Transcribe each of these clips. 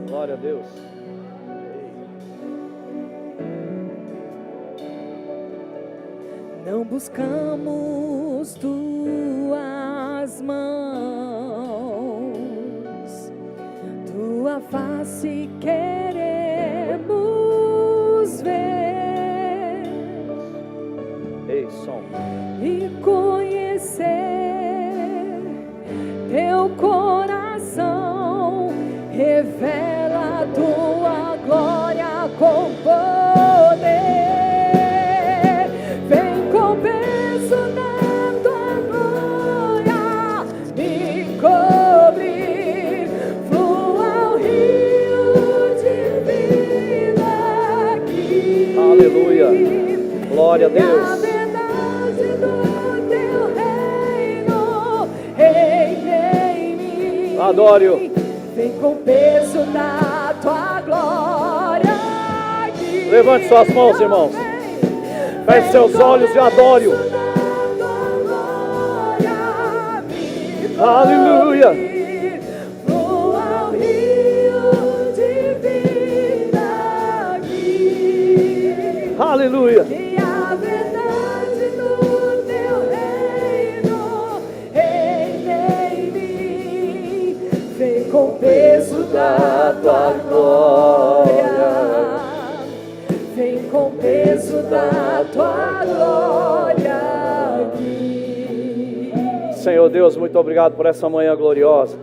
Glória a Deus. Não buscamos tuas mãos, tua face queremos ver. Ei, som. E conhecer teu coração, revela tua glória com poder. Vem com peso na tua glória, me cobrir, flua o rio de vida aqui. Aleluia, glória a Deus. Adoro. Vem com o peso da tua glória. Levante suas mãos, irmãos. Feche seus olhos e adore-o. Aleluia. Aleluia. Com o peso da tua glória, vem com o peso da tua glória aqui. Senhor Deus, muito obrigado por essa manhã gloriosa,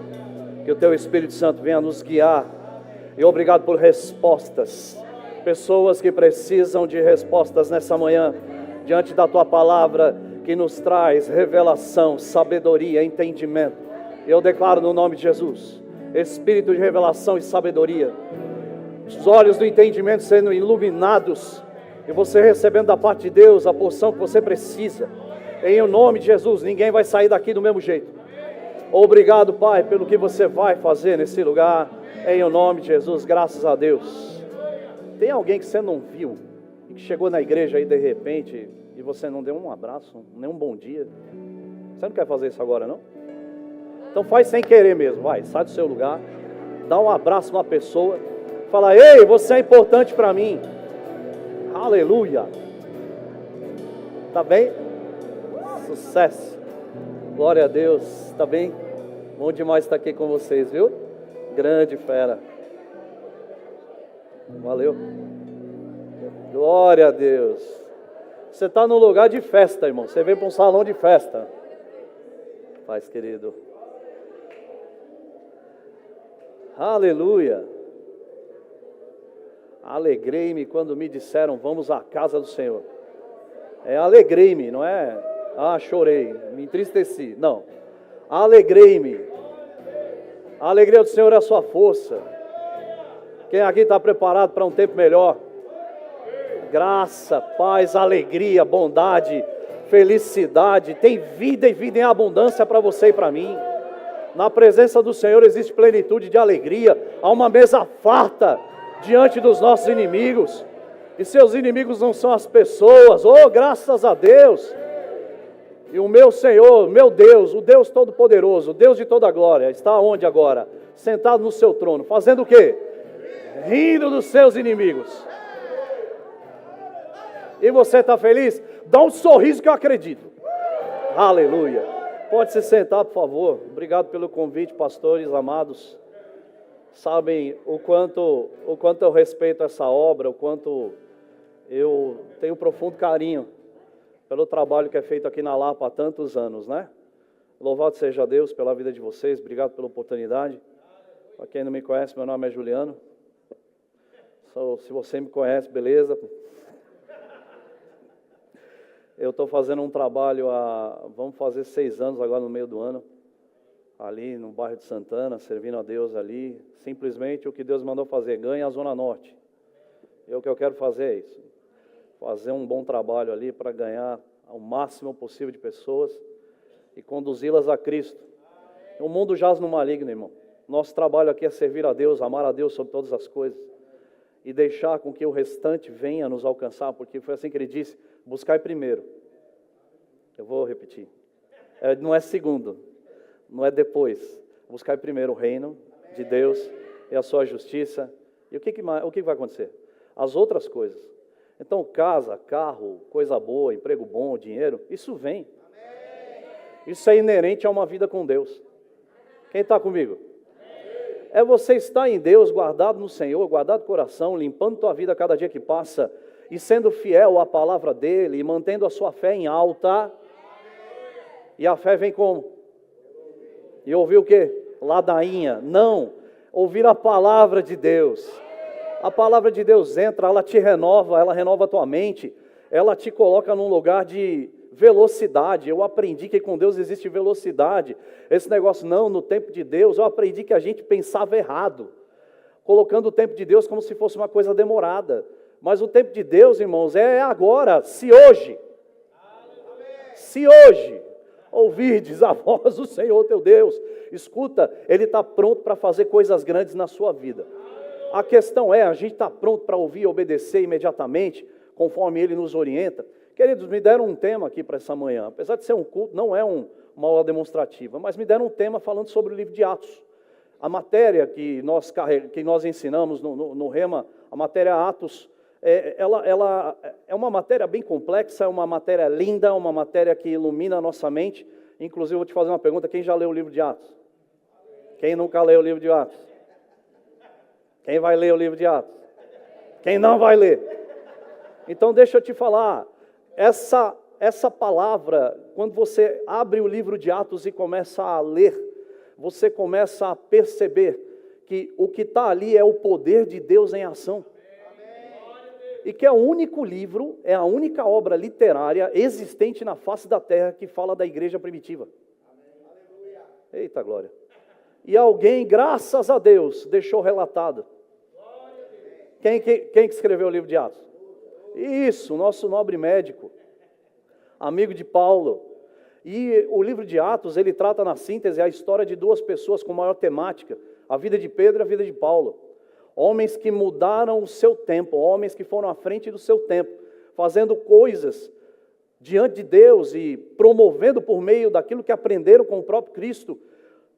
que o teu Espírito Santo venha nos guiar, e obrigado por respostas, pessoas que precisam de respostas nessa manhã, diante da tua palavra, que nos traz revelação, sabedoria, entendimento. Eu declaro no nome de Jesus, Espírito de revelação e sabedoria, os olhos do entendimento sendo iluminados, e você recebendo da parte de Deus a porção que você precisa, em o nome de Jesus. Ninguém vai sair daqui do mesmo jeito. Obrigado, Pai, pelo que você vai fazer nesse lugar, em o nome de Jesus, graças a Deus. Tem alguém que você não viu, e que chegou na igreja aí de repente, e você não deu um abraço, nem um bom dia? Você não quer fazer isso agora, não? Então faz sem querer mesmo, vai, sai do seu lugar, dá um abraço numa pessoa, fala: ei, você é importante para mim. Aleluia. Tá bem? Sucesso. Glória a Deus. Tá bem? Bom demais estar aqui com vocês, viu? Grande fera. Valeu. Glória a Deus. Você está num lugar de festa, irmão. Você veio para um salão de festa. Paz, querido. Aleluia. Alegrei-me quando me disseram: vamos à casa do Senhor. É alegrei-me, não é chorei, me entristeci. Não, alegrei-me. A alegria do Senhor é a sua força. Quem aqui está preparado para um tempo melhor? Graça, paz, alegria, bondade, felicidade. Tem vida e vida em abundância para você e para mim. Na presença do Senhor existe plenitude de alegria. Há uma mesa farta diante dos nossos inimigos. E seus inimigos não são as pessoas. Oh, graças a Deus. E o meu Senhor, meu Deus, o Deus Todo-Poderoso, o Deus de toda glória, está onde agora? Sentado no seu trono. Fazendo o quê? Rindo dos seus inimigos. E você está feliz? Dá um sorriso que eu acredito. Aleluia. Pode se sentar, por favor. Obrigado pelo convite, pastores amados. Sabem o quanto eu respeito essa obra, o quanto eu tenho profundo carinho pelo trabalho que é feito aqui na Lapa há tantos anos, né? Louvado seja Deus pela vida de vocês. Obrigado pela oportunidade. Para quem não me conhece, meu nome é Juliano. Se você me conhece, beleza. Eu estou fazendo um trabalho vamos fazer 6 anos agora no meio do ano, ali no bairro de Santana, servindo a Deus ali. Simplesmente o que Deus mandou fazer, ganha a Zona Norte. E o que eu quero fazer é isso, fazer um bom trabalho ali para ganhar o máximo possível de pessoas e conduzi-las a Cristo. O mundo jaz no maligno, irmão. Nosso trabalho aqui é servir a Deus, amar a Deus sobre todas as coisas e deixar com que o restante venha nos alcançar, porque foi assim que ele disse: buscai primeiro. Eu vou repetir. Não é segundo, não é depois. Buscai primeiro o reino de Deus e a sua justiça. E o que vai acontecer? As outras coisas. Então, casa, carro, coisa boa, emprego bom, dinheiro, isso vem. Isso é inerente a uma vida com Deus. Quem está comigo? É você estar em Deus, guardado no Senhor, guardado no coração, limpando tua vida a cada dia que passa, e sendo fiel à palavra dEle, e mantendo a sua fé em alta. E a fé vem como? E ouvir o quê? Ladainha. Não, ouvir a palavra de Deus. A palavra de Deus entra, ela te renova, ela renova a tua mente, ela te coloca num lugar de velocidade. Eu aprendi que com Deus existe velocidade. Esse negócio, não, no tempo de Deus, eu aprendi que a gente pensava errado, colocando o tempo de Deus como se fosse uma coisa demorada. Mas o tempo de Deus, irmãos, é agora, se hoje ouvirdes a voz do Senhor teu Deus, escuta, Ele está pronto para fazer coisas grandes na sua vida. A questão é, a gente está pronto para ouvir e obedecer imediatamente, conforme Ele nos orienta. Queridos, me deram um tema aqui para essa manhã, apesar de ser um culto, não é uma aula demonstrativa, mas me deram um tema falando sobre o livro de Atos. A matéria que nós ensinamos no Rema, a matéria Atos, ela é uma matéria bem complexa, é uma matéria linda, uma matéria que ilumina a nossa mente. Inclusive, eu vou te fazer uma pergunta: quem já leu o livro de Atos? Quem nunca leu o livro de Atos? Quem vai ler o livro de Atos? Quem não vai ler? Então, deixa eu te falar, essa palavra, quando você abre o livro de Atos e começa a ler, você começa a perceber que o que está ali é o poder de Deus em ação. E que é o único livro, é a única obra literária existente na face da terra que fala da igreja primitiva. Eita glória! E alguém, graças a Deus, deixou relatado. Quem que escreveu o livro de Atos? Isso, nosso nobre médico, amigo de Paulo. E o livro de Atos, ele trata na síntese a história de duas pessoas com maior temática: a vida de Pedro e a vida de Paulo. Homens que mudaram o seu tempo, homens que foram à frente do seu tempo, fazendo coisas diante de Deus e promovendo por meio daquilo que aprenderam com o próprio Cristo.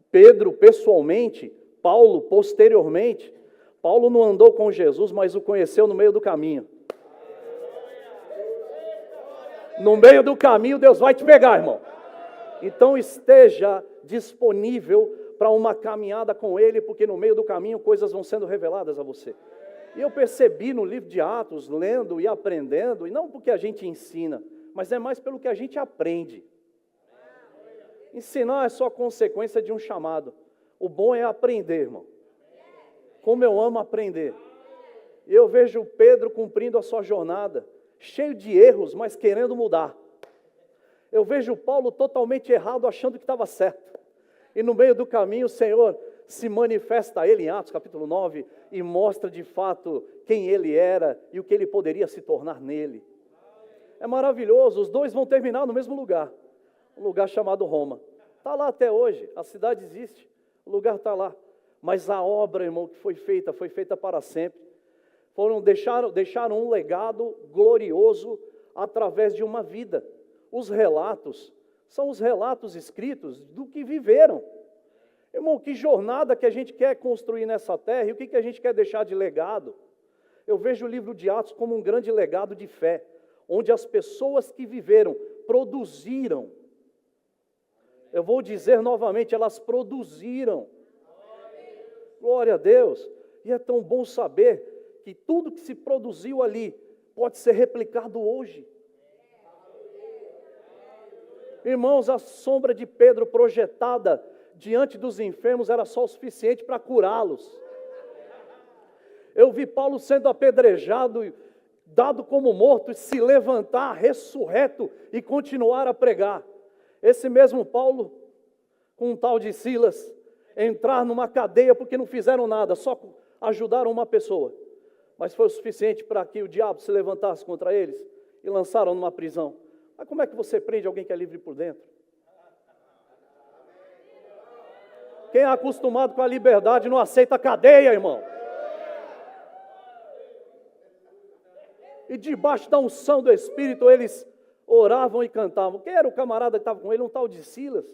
Pedro pessoalmente, Paulo posteriormente. Paulo não andou com Jesus, mas o conheceu no meio do caminho. No meio do caminho Deus vai te pegar, irmão. Então esteja disponível para uma caminhada com Ele, porque no meio do caminho coisas vão sendo reveladas a você. E eu percebi no livro de Atos, lendo e aprendendo, e não porque a gente ensina, mas é mais pelo que a gente aprende. Ensinar é só consequência de um chamado. O bom é aprender, irmão. Como eu amo aprender. Eu vejo Pedro cumprindo a sua jornada, cheio de erros, mas querendo mudar. Eu vejo Paulo totalmente errado, achando que estava certo. E no meio do caminho o Senhor se manifesta a ele em Atos capítulo 9 e mostra de fato quem ele era e o que ele poderia se tornar nele. É maravilhoso, os dois vão terminar no mesmo lugar, um lugar chamado Roma. Está lá até hoje, a cidade existe, o lugar está lá. Mas a obra, irmão, que foi feita para sempre. Deixaram um legado glorioso através de uma vida. Os relatos são os relatos escritos do que viveram. Irmão, que jornada que a gente quer construir nessa terra e o que a gente quer deixar de legado? Eu vejo o livro de Atos como um grande legado de fé, onde as pessoas que viveram, produziram. Eu vou dizer novamente, elas produziram. Glória a Deus. E é tão bom saber que tudo que se produziu ali pode ser replicado hoje. Irmãos, a sombra de Pedro projetada diante dos enfermos era só o suficiente para curá-los. Eu vi Paulo sendo apedrejado, dado como morto, e se levantar ressurreto e continuar a pregar. Esse mesmo Paulo, com um tal de Silas, entrar numa cadeia porque não fizeram nada, só ajudaram uma pessoa. Mas foi o suficiente para que o diabo se levantasse contra eles e lançaram numa prisão. Mas como é que você prende alguém que é livre por dentro? Quem é acostumado com a liberdade não aceita a cadeia, irmão. E debaixo da unção do Espírito eles oravam e cantavam. Quem era o camarada que estava com ele? Um tal de Silas.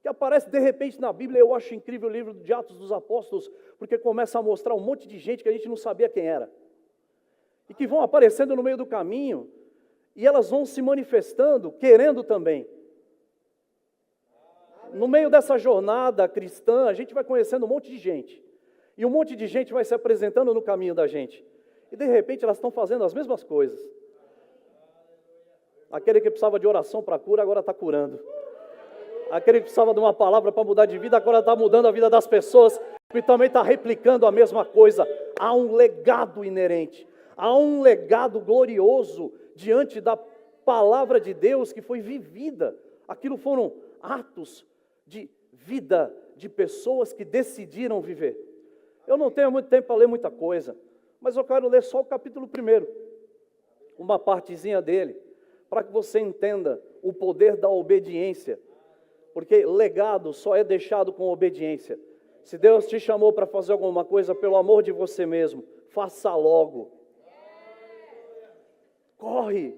que aparece de repente na Bíblia. Eu acho incrível o livro de Atos dos Apóstolos, porque começa a mostrar um monte de gente que a gente não sabia quem era, e que vão aparecendo no meio do caminho, e elas vão se manifestando, querendo também. No meio dessa jornada cristã, a gente vai conhecendo um monte de gente, e um monte de gente vai se apresentando no caminho da gente, e de repente elas estão fazendo as mesmas coisas. Aquele que precisava de oração para cura, agora está curando. Aquele que precisava de uma palavra para mudar de vida, agora está mudando a vida das pessoas, e também está replicando a mesma coisa. Há um legado inerente, há um legado glorioso diante da palavra de Deus que foi vivida. Aquilo foram atos de vida de pessoas que decidiram viver. Eu não tenho muito tempo para ler muita coisa, mas eu quero ler só o capítulo 1, uma partezinha dele, para que você entenda o poder da obediência. Porque legado só é deixado com obediência. Se Deus te chamou para fazer alguma coisa, pelo amor de você mesmo, faça logo. Corre,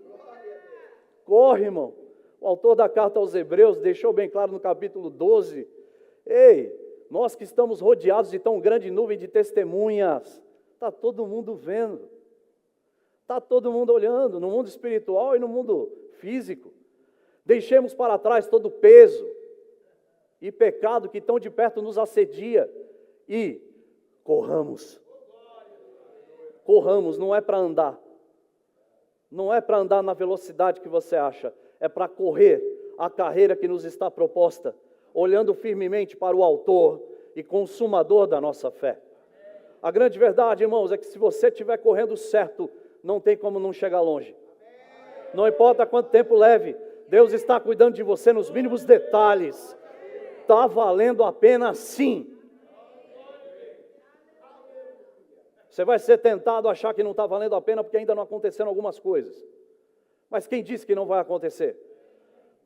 irmão. O autor da carta aos Hebreus deixou bem claro no capítulo 12, ei, nós que estamos rodeados de tão grande nuvem de testemunhas, está todo mundo vendo, está todo mundo olhando, no mundo espiritual e no mundo físico. Deixemos para trás todo o peso e pecado que tão de perto nos assedia, e corramos. Corramos, não é para andar. Não é para andar na velocidade que você acha, é para correr a carreira que nos está proposta, olhando firmemente para o autor e consumador da nossa fé. A grande verdade, irmãos, é que se você estiver correndo certo, não tem como não chegar longe. Não importa quanto tempo leve, Deus está cuidando de você nos mínimos detalhes. Está valendo a pena sim. Você vai ser tentado a achar que não está valendo a pena porque ainda não aconteceram algumas coisas. Mas quem disse que não vai acontecer?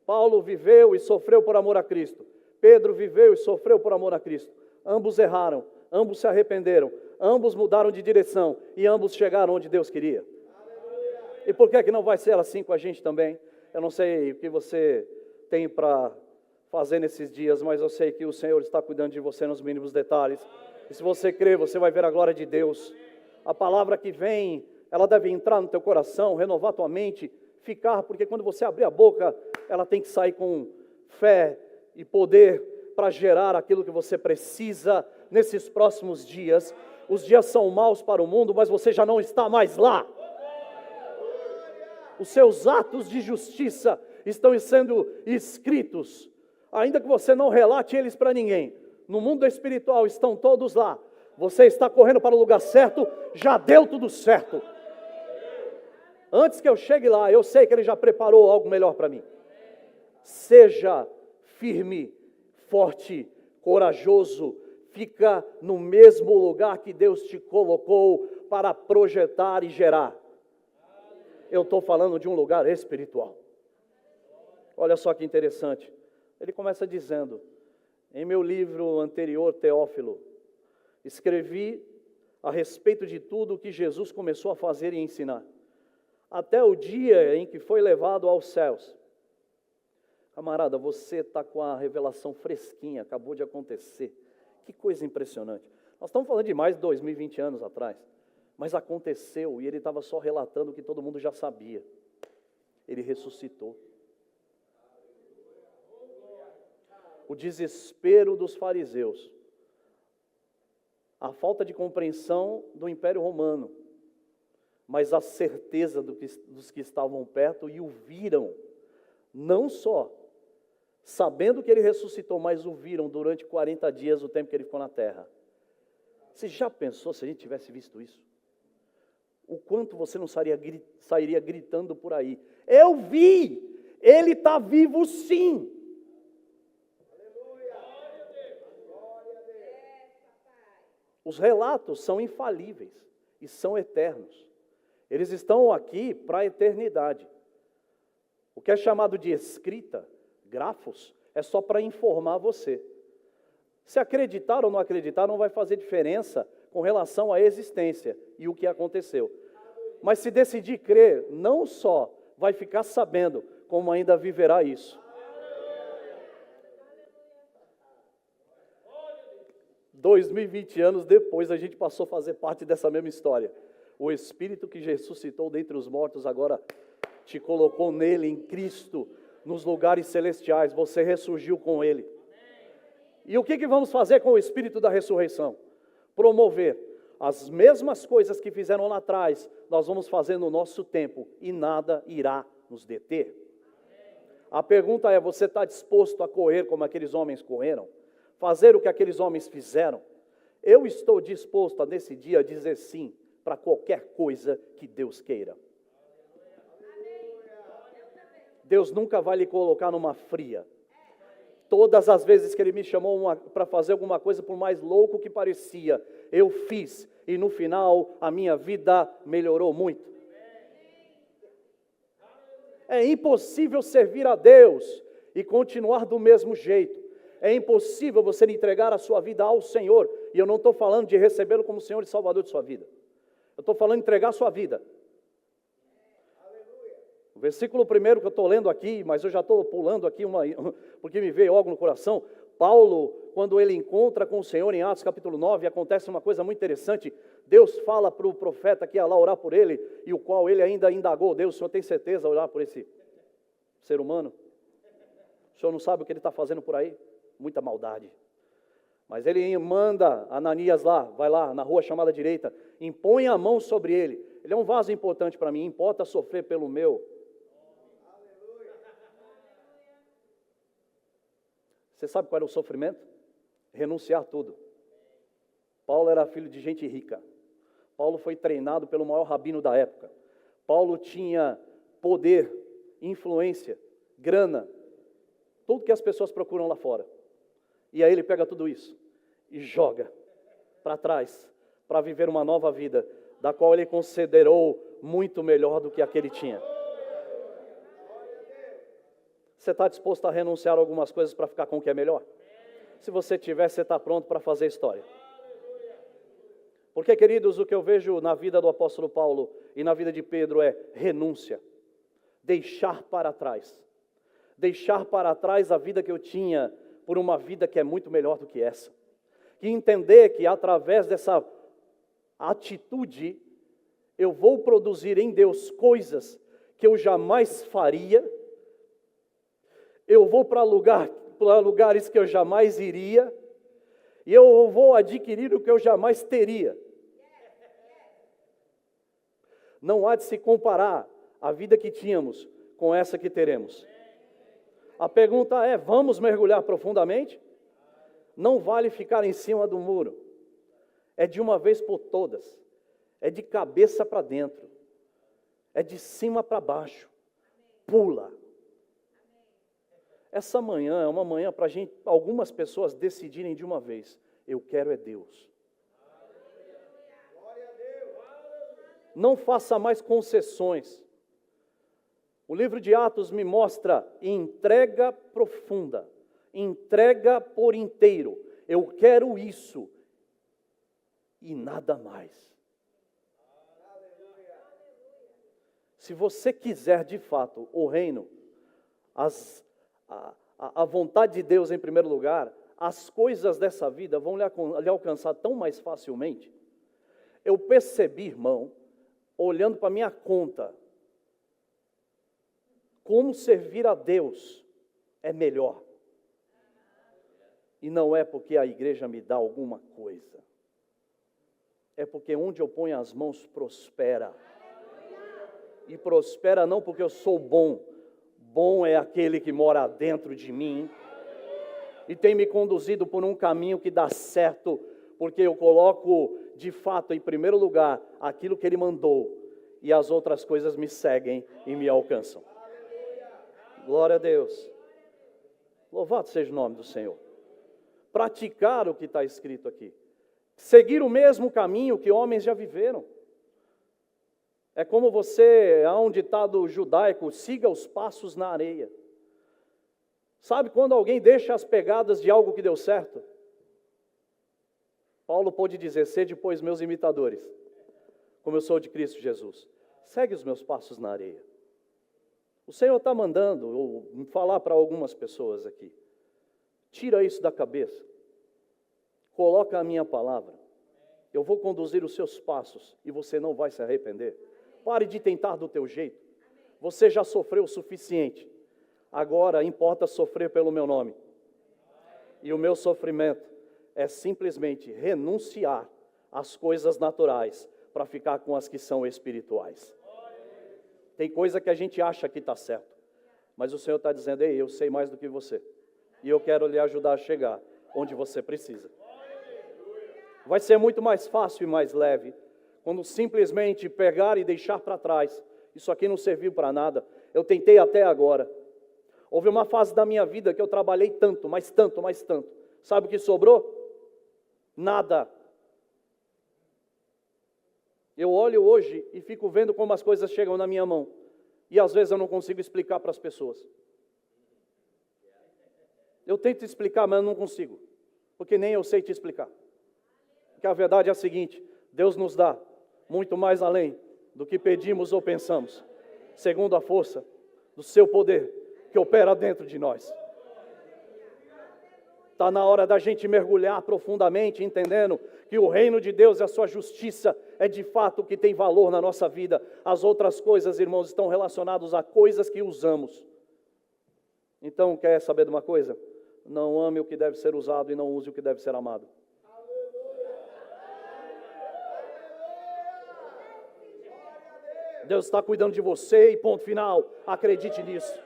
Paulo viveu e sofreu por amor a Cristo. Pedro viveu e sofreu por amor a Cristo. Ambos erraram, ambos se arrependeram, ambos mudaram de direção e ambos chegaram onde Deus queria. E por que não vai ser assim com a gente também? Eu não sei o que você tem para fazer nesses dias, mas eu sei que o Senhor está cuidando de você nos mínimos detalhes. E se você crer, você vai ver a glória de Deus. A palavra que vem, ela deve entrar no teu coração, renovar tua mente, ficar, porque quando você abrir a boca, ela tem que sair com fé e poder para gerar aquilo que você precisa nesses próximos dias. Os dias são maus para o mundo, mas você já não está mais lá. Os seus atos de justiça estão sendo escritos, ainda que você não relate eles para ninguém. No mundo espiritual estão todos lá. Você está correndo para o lugar certo, já deu tudo certo. Antes que eu chegue lá, eu sei que Ele já preparou algo melhor para mim. Seja firme, forte, corajoso, fica no mesmo lugar que Deus te colocou para projetar e gerar. Eu estou falando de um lugar espiritual. Olha só que interessante. Ele começa dizendo: em meu livro anterior, Teófilo, escrevi a respeito de tudo o que Jesus começou a fazer e ensinar, até o dia em que foi levado aos céus. Camarada, você está com a revelação fresquinha, acabou de acontecer. Que coisa impressionante. Nós estamos falando de mais de 2020 anos atrás, mas aconteceu e ele estava só relatando o que todo mundo já sabia. Ele ressuscitou. O desespero dos fariseus, a falta de compreensão do Império Romano, mas a certeza dos que estavam perto e o viram, não só sabendo que ele ressuscitou, mas o viram durante 40 dias, o tempo que ele ficou na terra. Você já pensou se a gente tivesse visto isso? O quanto você não sairia gritando por aí: eu vi, ele está vivo sim. Os relatos são infalíveis e são eternos. Eles estão aqui para a eternidade. O que é chamado de escrita, grafos, é só para informar você. Se acreditar ou não acreditar não vai fazer diferença com relação à existência e o que aconteceu. Mas se decidir crer, não só vai ficar sabendo, como ainda viverá isso. 2020 anos depois, a gente passou a fazer parte dessa mesma história. O Espírito que ressuscitou dentre os mortos agora te colocou nele, em Cristo, nos lugares celestiais. Você ressurgiu com Ele. E o que vamos fazer com o Espírito da ressurreição? Promover as mesmas coisas que fizeram lá atrás, nós vamos fazer no nosso tempo, e nada irá nos deter. A pergunta é, você está disposto a correr como aqueles homens correram? Fazer o que aqueles homens fizeram? Eu estou disposto a, nesse dia, dizer sim para qualquer coisa que Deus queira. Deus nunca vai lhe colocar numa fria. Todas as vezes que Ele me chamou para fazer alguma coisa, por mais louco que parecia, eu fiz. E no final, a minha vida melhorou muito. É impossível servir a Deus e continuar do mesmo jeito. É impossível você entregar a sua vida ao Senhor. E eu não estou falando de recebê-lo como Senhor e Salvador de sua vida. Eu estou falando de entregar a sua vida. O versículo primeiro que eu estou lendo aqui, mas eu já estou pulando aqui, porque me veio algo no coração. Paulo, quando ele encontra com o Senhor em Atos capítulo 9, acontece uma coisa muito interessante. Deus fala para o profeta que ia lá orar por ele, e o qual ele ainda indagou: Deus, o senhor tem certeza de orar por esse ser humano? O senhor não sabe o que ele está fazendo por aí? Muita maldade. Mas ele manda Ananias lá, vai lá na rua chamada direita, impõe a mão sobre ele. Ele é um vaso importante para mim, importa sofrer pelo meu. Você sabe qual era o sofrimento? Renunciar tudo. Paulo era filho de gente rica. Paulo foi treinado pelo maior rabino da época. Paulo tinha poder, influência, grana, tudo que as pessoas procuram lá fora. E aí ele pega tudo isso e joga para trás, para viver uma nova vida, da qual ele considerou muito melhor do que a que ele tinha. Você está disposto a renunciar a algumas coisas para ficar com o que é melhor? Se você tiver, você está pronto para fazer história. Porque, queridos, o que eu vejo na vida do apóstolo Paulo e na vida de Pedro é renúncia. Deixar para trás. Deixar para trás a vida que eu tinha por uma vida que é muito melhor do que essa. E entender que através dessa atitude eu vou produzir em Deus coisas que eu jamais faria. Eu vou para lugares que eu jamais iria, e eu vou adquirir o que eu jamais teria. Não há de se comparar a vida que tínhamos com essa que teremos. A pergunta é, vamos mergulhar profundamente? Não vale ficar em cima do muro. É de uma vez por todas. É de cabeça para dentro. É de cima para baixo. Pula. Essa manhã é uma manhã para algumas pessoas decidirem de uma vez: eu quero é Deus. Não faça mais concessões. O livro de Atos me mostra entrega profunda, entrega por inteiro. Eu quero isso e nada mais. Se você quiser de fato o reino, a vontade de Deus em primeiro lugar, as coisas dessa vida vão lhe alcançar tão mais facilmente. Eu percebi, irmão, olhando para a minha conta, como servir a Deus é melhor. E não é porque a igreja me dá alguma coisa. É porque onde eu ponho as mãos prospera. E prospera não porque eu sou bom. Bom é aquele que mora dentro de mim e tem me conduzido por um caminho que dá certo, porque eu coloco de fato em primeiro lugar aquilo que Ele mandou, e as outras coisas me seguem e me alcançam. Glória a Deus. Louvado seja o nome do Senhor. Praticar o que está escrito aqui. Seguir o mesmo caminho que homens já viveram. É como há um ditado judaico: siga os passos na areia. Sabe quando alguém deixa as pegadas de algo que deu certo? Paulo pôde dizer: sede, pois, meus imitadores, como eu sou de Cristo Jesus. Segue os meus passos na areia. O Senhor está mandando falar para algumas pessoas aqui. Tira isso da cabeça. Coloca a minha palavra. Eu vou conduzir os seus passos e você não vai se arrepender. Pare de tentar do teu jeito. Você já sofreu o suficiente. Agora importa sofrer pelo meu nome. E o meu sofrimento é simplesmente renunciar às coisas naturais para ficar com as que são espirituais. Tem coisa que a gente acha que está certo, mas o Senhor está dizendo: ei, eu sei mais do que você. E eu quero lhe ajudar a chegar onde você precisa. Vai ser muito mais fácil e mais leve quando simplesmente pegar e deixar para trás. Isso aqui não serviu para nada. Eu tentei até agora. Houve uma fase da minha vida que eu trabalhei tanto, mas tanto, mas tanto. Sabe o que sobrou? Nada. Eu olho hoje e fico vendo como as coisas chegam na minha mão. E às vezes eu não consigo explicar para as pessoas. Eu tento explicar, mas eu não consigo. Porque nem eu sei te explicar. Porque a verdade é a seguinte: Deus nos dá muito mais além do que pedimos ou pensamos, segundo a força do seu poder que opera dentro de nós. Está na hora da gente mergulhar profundamente, entendendo que o reino de Deus e a sua justiça é de fato o que tem valor na nossa vida. As outras coisas, irmãos, estão relacionadas a coisas que usamos. Então, quer saber de uma coisa? Não ame o que deve ser usado e não use o que deve ser amado. Deus está cuidando de você e ponto final. Acredite nisso.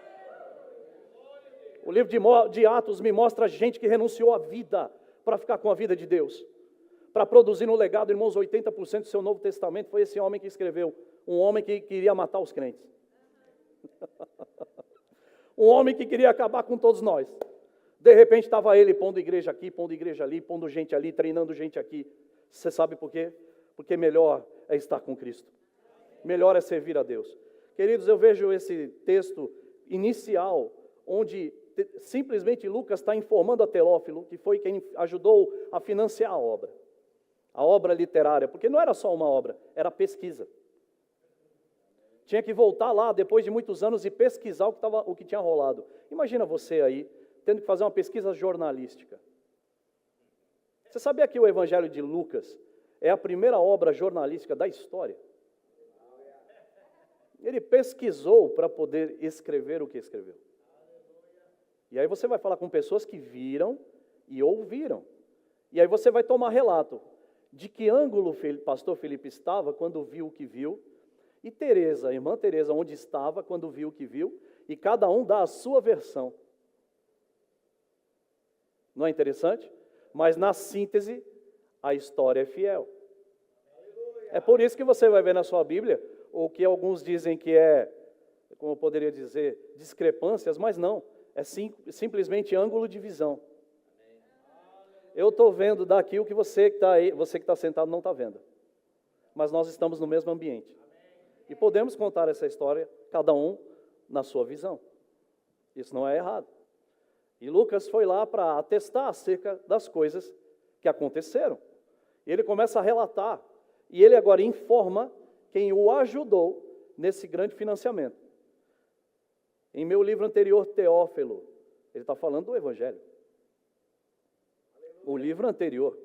O livro de Atos me mostra gente que renunciou à vida para ficar com a vida de Deus. Para produzir um legado, irmãos, 80% do seu Novo Testamento foi esse homem que escreveu. Um homem que queria matar os crentes. Um homem que queria acabar com todos nós. De repente estava ele pondo igreja aqui, pondo igreja ali, pondo gente ali, treinando gente aqui. Você sabe por quê? Porque melhor é estar com Cristo. Melhor é servir a Deus. Queridos, eu vejo esse texto inicial, onde simplesmente Lucas está informando a Teófilo, que foi quem ajudou a financiar a obra literária, porque não era só uma obra, era pesquisa. Tinha que voltar lá, depois de muitos anos, e pesquisar o que tinha rolado. Imagina você aí, tendo que fazer uma pesquisa jornalística. Você sabia que o Evangelho de Lucas é a primeira obra jornalística da história? Ele pesquisou para poder escrever o que escreveu. E aí você vai falar com pessoas que viram e ouviram. E aí você vai tomar relato de que ângulo o pastor Felipe estava quando viu o que viu, e Teresa, a irmã Teresa, onde estava quando viu o que viu, e cada um dá a sua versão. Não é interessante? Mas na síntese, a história é fiel. É por isso que você vai ver na sua Bíblia o que alguns dizem que é, como eu poderia dizer, discrepâncias, mas não. É simplesmente ângulo de visão. Eu estou vendo daqui o que você que está aí, você que está sentado não está vendo. Mas nós estamos no mesmo ambiente. E podemos contar essa história, cada um na sua visão. Isso não é errado. E Lucas foi lá para atestar acerca das coisas que aconteceram. E ele começa a relatar. E ele agora informa quem o ajudou nesse grande financiamento. Em meu livro anterior, Teófilo, ele está falando do Evangelho. O livro anterior.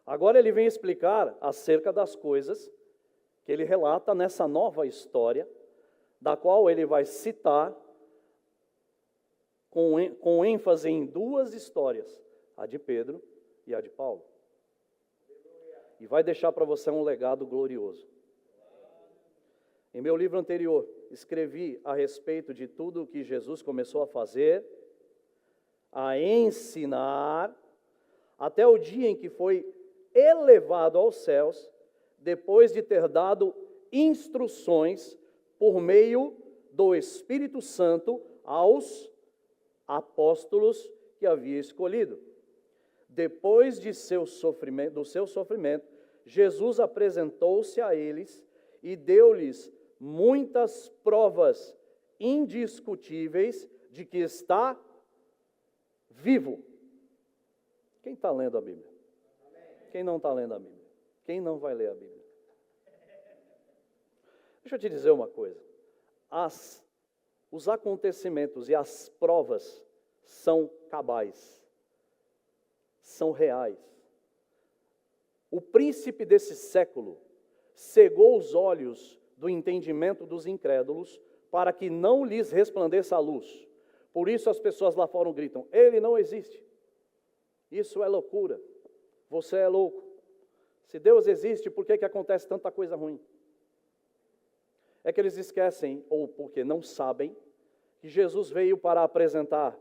Agora ele vem explicar acerca das coisas que ele relata nessa nova história, da qual ele vai citar com ênfase em duas histórias, a de Pedro e a de Paulo. E vai deixar para você um legado glorioso. Em meu livro anterior, escrevi a respeito de tudo o que Jesus começou a fazer, a ensinar, até o dia em que foi elevado aos céus, depois de ter dado instruções por meio do Espírito Santo aos apóstolos que havia escolhido. Depois do seu sofrimento, Jesus apresentou-se a eles e deu-lhes muitas provas indiscutíveis de que está vivo. Quem está lendo a Bíblia? Quem não está lendo a Bíblia? Quem não vai ler a Bíblia? Deixa eu te dizer uma coisa. Os acontecimentos e as provas são cabais, são reais. O príncipe desse século cegou os olhos do entendimento dos incrédulos para que não lhes resplandeça a luz. Por isso as pessoas lá fora gritam: ele não existe. Isso é loucura. Você é louco. Se Deus existe, por que acontece tanta coisa ruim? É que eles esquecem, ou porque não sabem, que Jesus veio para apresentar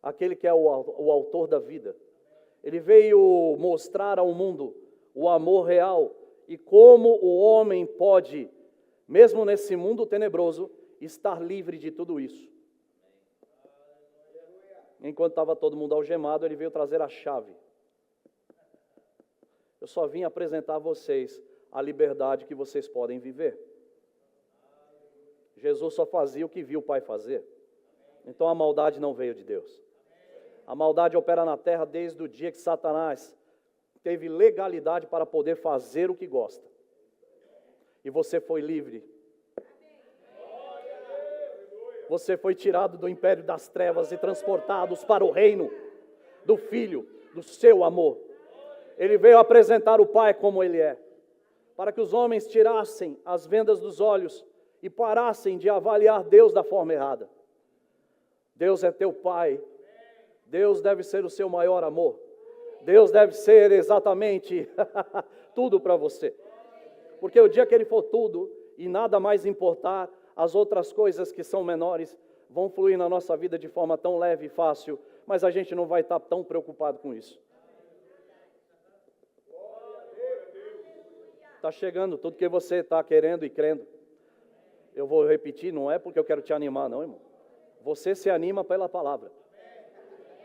aquele que é o autor da vida. Ele veio mostrar ao mundo o amor real e como o homem pode, mesmo nesse mundo tenebroso, estar livre de tudo isso. Enquanto estava todo mundo algemado, ele veio trazer a chave. Eu só vim apresentar a vocês a liberdade que vocês podem viver. Jesus só fazia o que viu o Pai fazer. Então a maldade não veio de Deus. A maldade opera na terra desde o dia que Satanás teve legalidade para poder fazer o que gosta. E você foi livre. Você foi tirado do império das trevas e transportados para o reino do Filho, do seu amor. Ele veio apresentar o Pai como Ele é, para que os homens tirassem as vendas dos olhos e parassem de avaliar Deus da forma errada. Deus é teu Pai. Deus deve ser o seu maior amor. Deus deve ser exatamente tudo para você. Porque o dia que Ele for tudo e nada mais importar, as outras coisas que são menores vão fluir na nossa vida de forma tão leve e fácil, mas a gente não vai estar tão preocupado com isso. Está chegando tudo que você está querendo e crendo. Eu vou repetir, não é porque eu quero te animar não, irmão. Você se anima pela palavra.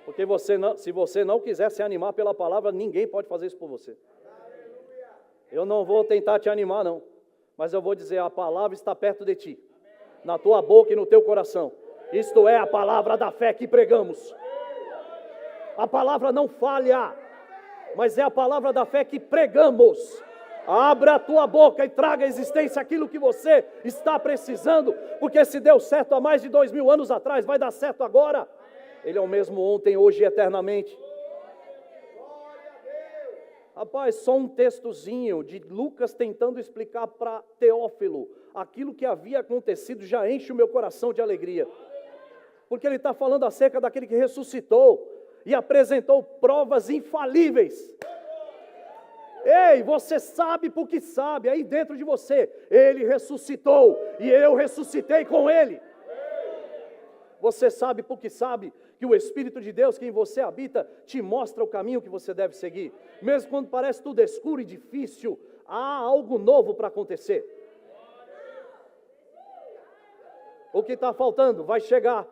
Porque se você não quiser se animar pela palavra, ninguém pode fazer isso por você. Eu não vou tentar te animar não, mas eu vou dizer, a palavra está perto de ti, na tua boca e no teu coração. Isto é a palavra da fé que pregamos. A palavra não falha, mas é a palavra da fé que pregamos. Abra a tua boca e traga à existência aquilo que você está precisando, porque se deu certo há mais de 2000 anos atrás, vai dar certo agora. Ele é o mesmo ontem, hoje e eternamente. Rapaz, só um textozinho de Lucas tentando explicar para Teófilo aquilo que havia acontecido já enche o meu coração de alegria. Porque ele está falando acerca daquele que ressuscitou e apresentou provas infalíveis. Ei, você sabe porque sabe, aí dentro de você, Ele ressuscitou e eu ressuscitei com Ele. Você sabe porque sabe que o Espírito de Deus que em você habita te mostra o caminho que você deve seguir. Mesmo quando parece tudo escuro e difícil, há algo novo para acontecer. O que está faltando vai chegar.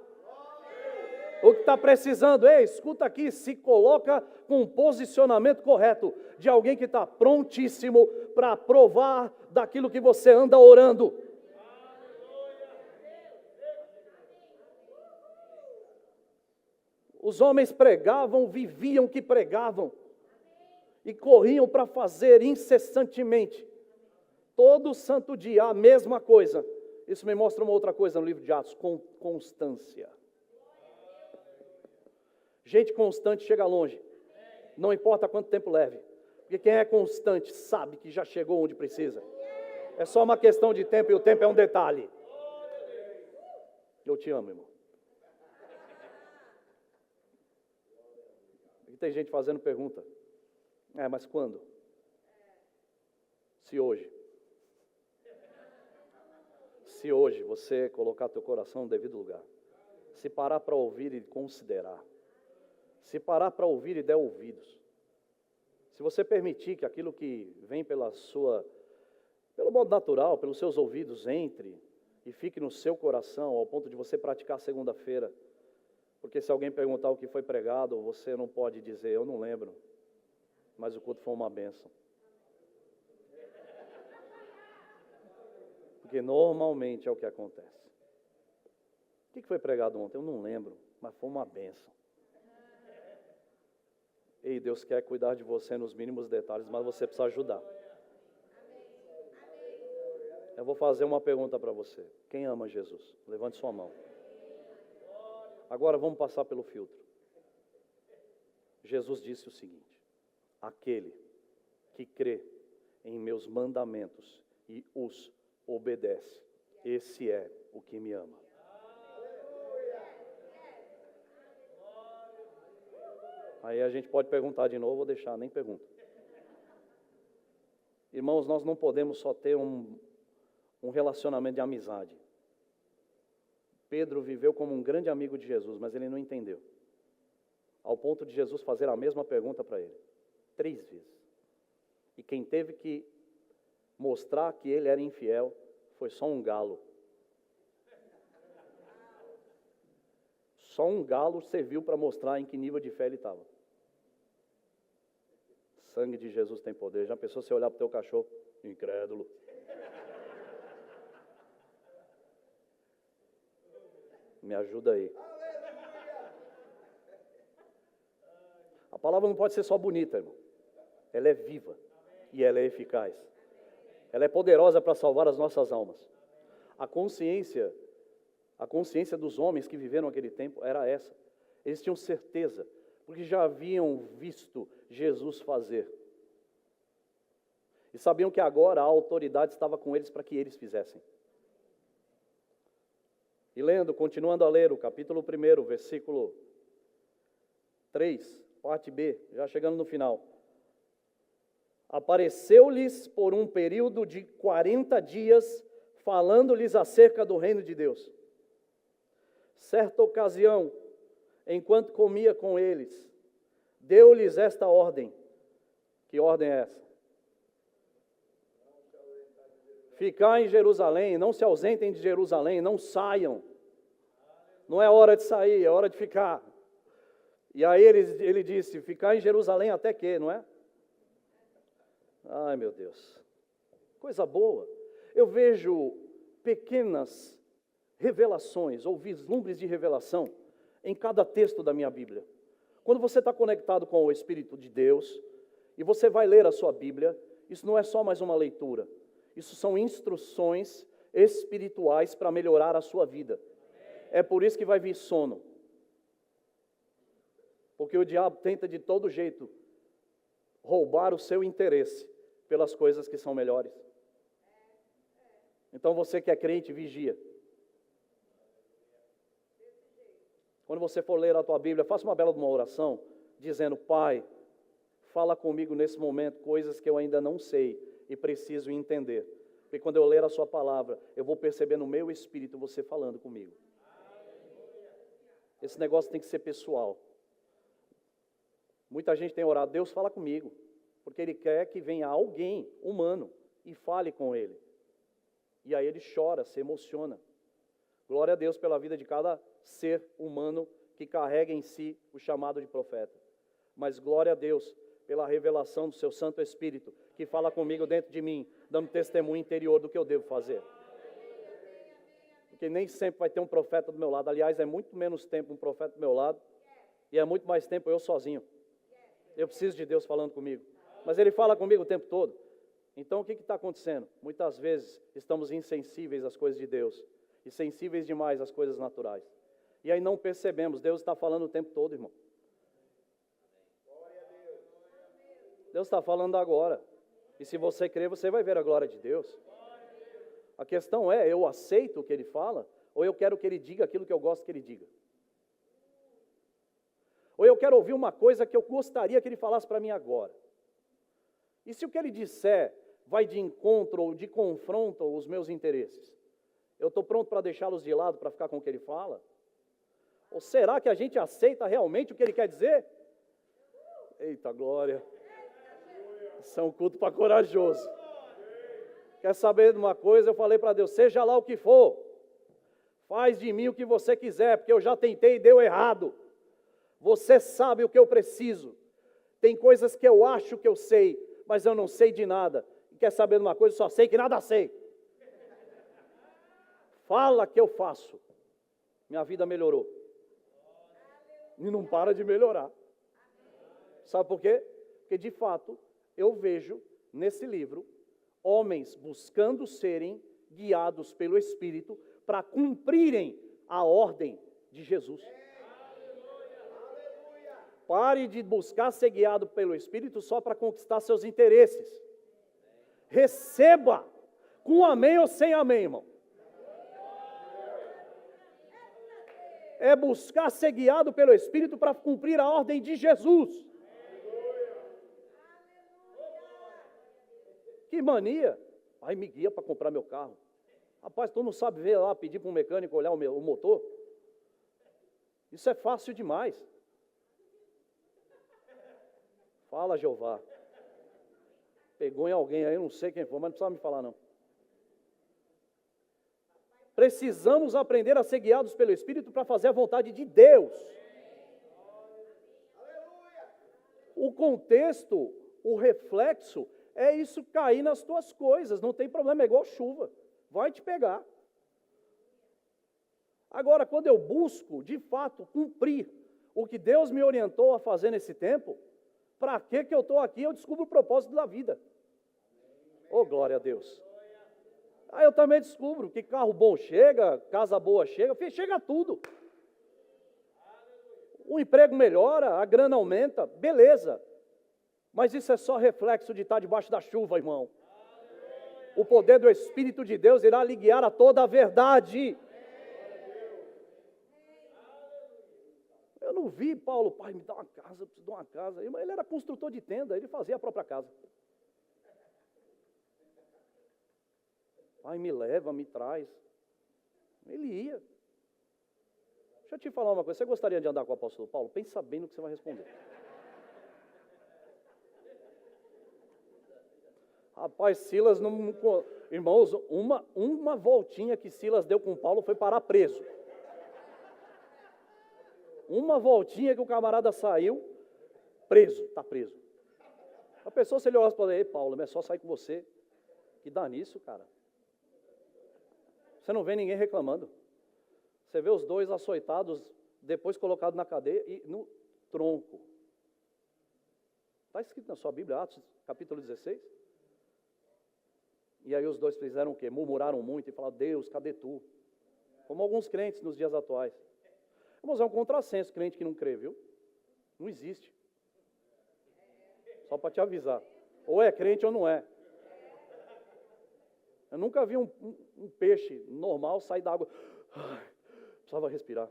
O que está precisando, ei, escuta aqui, se coloca com um posicionamento correto de alguém que está prontíssimo para provar daquilo que você anda orando. Os homens pregavam, viviam que pregavam e corriam para fazer incessantemente, todo santo dia, a mesma coisa. Isso me mostra uma outra coisa no livro de Atos, com constância. Gente constante chega longe, não importa quanto tempo leve, porque quem é constante sabe que já chegou onde precisa. É só uma questão de tempo e o tempo é um detalhe. Eu te amo, irmão. Aqui tem gente fazendo pergunta. Mas quando? Se hoje. Se hoje você colocar teu coração no devido lugar. Se parar para ouvir e considerar. Se parar para ouvir e der ouvidos. Se você permitir que aquilo que vem pelo modo natural, pelos seus ouvidos, entre e fique no seu coração, ao ponto de você praticar segunda-feira. Porque se alguém perguntar o que foi pregado, você não pode dizer, eu não lembro, mas o culto foi uma bênção. Porque normalmente é o que acontece. O que foi pregado ontem? Eu não lembro, mas foi uma bênção. Ei, Deus quer cuidar de você nos mínimos detalhes, mas você precisa ajudar. Eu vou fazer uma pergunta para você. Quem ama Jesus? Levante sua mão. Agora vamos passar pelo filtro. Jesus disse o seguinte: aquele que crê em meus mandamentos e os obedece. Esse é o que me ama. Aí a gente pode perguntar de novo, vou deixar, nem pergunta. Irmãos, nós não podemos só ter um relacionamento de amizade. Pedro viveu como um grande amigo de Jesus, mas ele não entendeu. Ao ponto de Jesus fazer a mesma pergunta para ele, 3 vezes. E quem teve que mostrar que ele era infiel foi só um galo. Só um galo serviu para mostrar em que nível de fé ele estava. O sangue de Jesus tem poder. Já pensou você olhar para o teu cachorro? Incrédulo. Me ajuda aí. A palavra não pode ser só bonita, irmão. Ela é viva e ela é eficaz. Ela é poderosa para salvar as nossas almas. A consciência dos homens que viveram aquele tempo era essa. Eles tinham certeza, porque já haviam visto Jesus fazer. E sabiam que agora a autoridade estava com eles para que eles fizessem. E lendo, continuando a ler o capítulo 1, versículo 3, parte B, já chegando no final. Apareceu-lhes por um período de 40 dias, falando-lhes acerca do reino de Deus. Certa ocasião, enquanto comia com eles, deu-lhes esta ordem. Que ordem é essa? Ficar em Jerusalém, não se ausentem de Jerusalém, não saiam. Não é hora de sair, é hora de ficar. E aí ele disse, ficar em Jerusalém até que, não é? Ai, meu Deus. Coisa boa. Eu vejo pequenas revelações ou vislumbres de revelação em cada texto da minha Bíblia. Quando você está conectado com o Espírito de Deus e você vai ler a sua Bíblia, isso não é só mais uma leitura. Isso são instruções espirituais para melhorar a sua vida. É por isso que vai vir sono. Porque o diabo tenta de todo jeito roubar o seu interesse pelas coisas que são melhores. Então você que é crente, vigia. Quando você for ler a tua Bíblia, faça uma bela uma oração, dizendo, Pai, fala comigo nesse momento coisas que eu ainda não sei e preciso entender. Porque quando eu ler a sua palavra, eu vou perceber no meu espírito você falando comigo. Esse negócio tem que ser pessoal. Muita gente tem orado, Deus fala comigo, porque Ele quer que venha alguém humano e fale com Ele. E aí ele chora, se emociona. Glória a Deus pela vida de cada ser humano que carrega em si o chamado de profeta. Mas glória a Deus pela revelação do seu Santo Espírito, que fala comigo dentro de mim, dando testemunho interior do que eu devo fazer. Porque nem sempre vai ter um profeta do meu lado. Aliás, é muito menos tempo um profeta do meu lado, e é muito mais tempo eu sozinho. Eu preciso de Deus falando comigo. Mas Ele fala comigo o tempo todo. Então o que está acontecendo? Muitas vezes estamos insensíveis às coisas de Deus, e sensíveis demais às coisas naturais. E aí não percebemos, Deus está falando o tempo todo, irmão. Deus está falando agora. E se você crer, você vai ver a glória de Deus. A questão é, eu aceito o que Ele fala, ou eu quero que Ele diga aquilo que eu gosto que Ele diga? Ou eu quero ouvir uma coisa que eu gostaria que Ele falasse para mim agora? E se o que Ele disser vai de encontro ou de confronto aos meus interesses? Eu estou pronto para deixá-los de lado para ficar com o que Ele fala? Ou será que a gente aceita realmente o que Ele quer dizer? Eita glória! Isso é um culto para corajoso. Quer saber de uma coisa? Eu falei para Deus, seja lá o que for, faz de mim o que você quiser, porque eu já tentei e deu errado. Você sabe o que eu preciso. Tem coisas que eu acho que eu sei, mas eu não sei de nada. E quer saber de uma coisa? Eu só sei que nada sei. Fala que eu faço. Minha vida melhorou. E não para de melhorar. Sabe por quê? Porque de fato, eu vejo nesse livro homens buscando serem guiados pelo Espírito para cumprirem a ordem de Jesus. Pare de buscar ser guiado pelo Espírito só para conquistar seus interesses. Receba, com amém ou sem amém, irmão. É buscar ser guiado pelo Espírito para cumprir a ordem de Jesus. Que mania. Ai, me guia para comprar meu carro. Rapaz, tu não sabe ver lá, pedir para um mecânico olhar o motor? Isso é fácil demais. Fala, Jeová. Pegou em alguém aí, não sei quem foi, mas não precisa me falar, não. Precisamos aprender a ser guiados pelo Espírito para fazer a vontade de Deus. O contexto, o reflexo, é isso cair nas tuas coisas. Não tem problema, é igual chuva. Vai te pegar. Agora, quando eu busco, de fato, cumprir o que Deus me orientou a fazer nesse tempo, para que eu estou aqui? Eu descubro o propósito da vida. Oh, glória a Deus. Aí eu também descubro que carro bom chega, casa boa chega, chega tudo. O emprego melhora, a grana aumenta, beleza. Mas isso é só reflexo de estar debaixo da chuva, irmão. O poder do Espírito de Deus irá lhe guiar a toda a verdade. Eu não vi Paulo, pai, me dá uma casa, eu preciso de uma casa. Ele era construtor de tenda, ele fazia a própria casa. Pai, me leva, me traz. Ele ia. Deixa eu te falar uma coisa, você gostaria de andar com o apóstolo Paulo? Pensa bem no que você vai responder. Rapaz, Silas não... Irmãos, uma voltinha que Silas deu com Paulo foi parar preso. Uma voltinha que o camarada saiu, preso, está preso. A pessoa, se ele olhasse para ele, ei, Paulo, é só sair com você. Que dá nisso, cara. Você não vê ninguém reclamando. Você vê os dois açoitados, depois colocados na cadeia e no tronco. Está escrito na sua Bíblia, Atos, capítulo 16. E aí os dois fizeram o quê? Murmuraram muito e falaram, Deus, cadê tu? Como alguns crentes nos dias atuais. Mas é um contrassenso, crente que não crê, viu? Não existe. Só para te avisar. Ou é crente ou não é. Eu nunca vi um peixe normal sair da água. Precisava respirar.